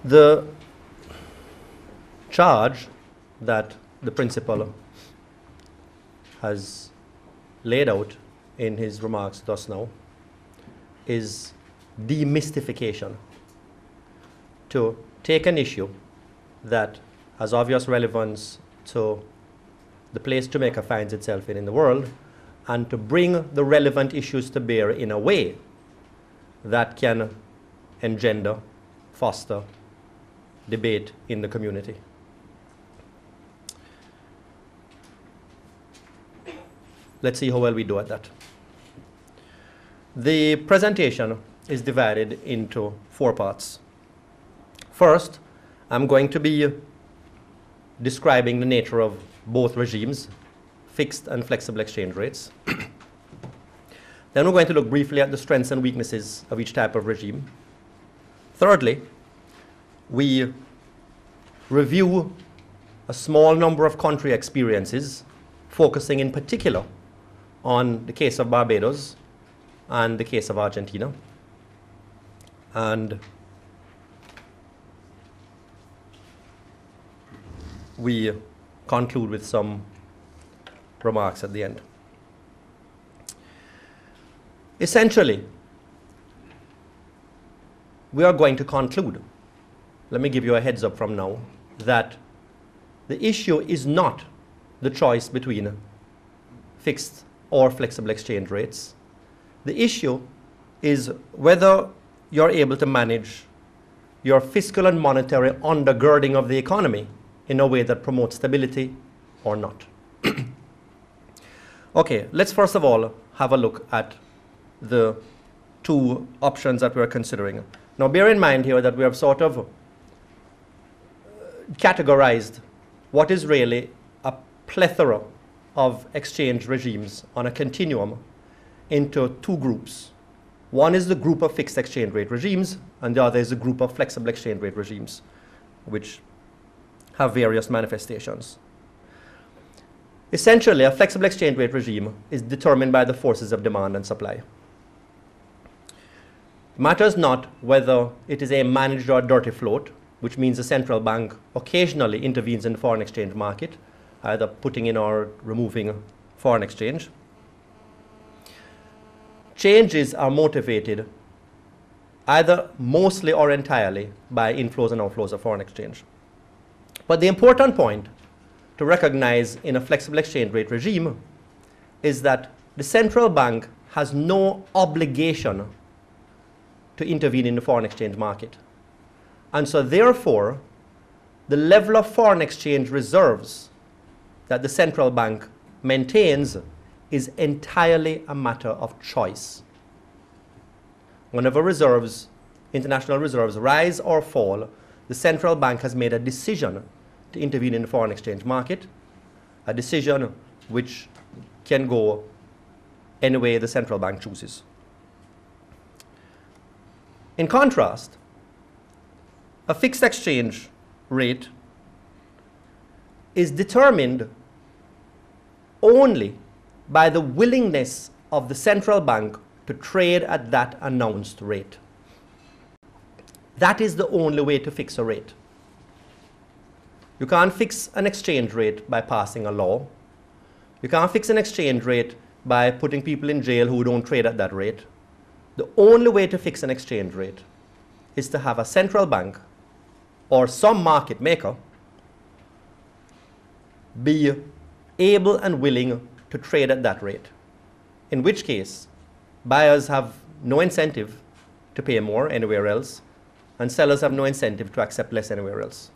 The charge that the principal has laid out in his remarks thus now is demystification, to take an issue that has obvious relevance to the place Jamaica finds itself in the world, and to bring the relevant issues to bear in a way that can engender, foster debate in the community. Let's see how well we do at that. The presentation is divided into 4 parts. First, I'm going to be describing the nature of both regimes, fixed and flexible exchange rates. Then we're going to look briefly at the strengths and weaknesses of each type of regime. Thirdly, we review a small number of country experiences, focusing in particular on the case of Barbados and the case of Argentina. And we conclude with some remarks at the end. Essentially, we are going to conclude, let me give you a heads up from now, that the issue is not the choice between fixed or flexible exchange rates. The issue is whether you're able to manage your fiscal and monetary undergirding of the economy in a way that promotes stability or not. Okay, let's first of all have a look at the 2 options that we're considering. Now bear in mind here that we have sort of categorized what is really a plethora of exchange regimes on a continuum into 2 groups. One is the group of fixed exchange rate regimes, and the other is a group of flexible exchange rate regimes, which have various manifestations. Essentially, a flexible exchange rate regime is determined by the forces of demand and supply. It matters not whether it is a managed or dirty float, which means the central bank occasionally intervenes in the foreign exchange market, either putting in or removing foreign exchange. Changes are motivated either mostly or entirely by inflows and outflows of foreign exchange. But the important point to recognize in a flexible exchange rate regime is that the central bank has no obligation to intervene in the foreign exchange market. And so therefore, the level of foreign exchange reserves that the central bank maintains is entirely a matter of choice. Whenever reserves, international reserves, rise or fall, the central bank has made a decision to intervene in the foreign exchange market, a decision which can go any way the central bank chooses. In contrast, a fixed exchange rate is determined only by the willingness of the central bank to trade at that announced rate. That is the only way to fix a rate. You can't fix an exchange rate by passing a law. You can't fix an exchange rate by putting people in jail who don't trade at that rate. The only way to fix an exchange rate is to have a central bank or some market maker be able and willing to trade at that rate, in which case buyers have no incentive to pay more anywhere else, and sellers have no incentive to accept less anywhere else.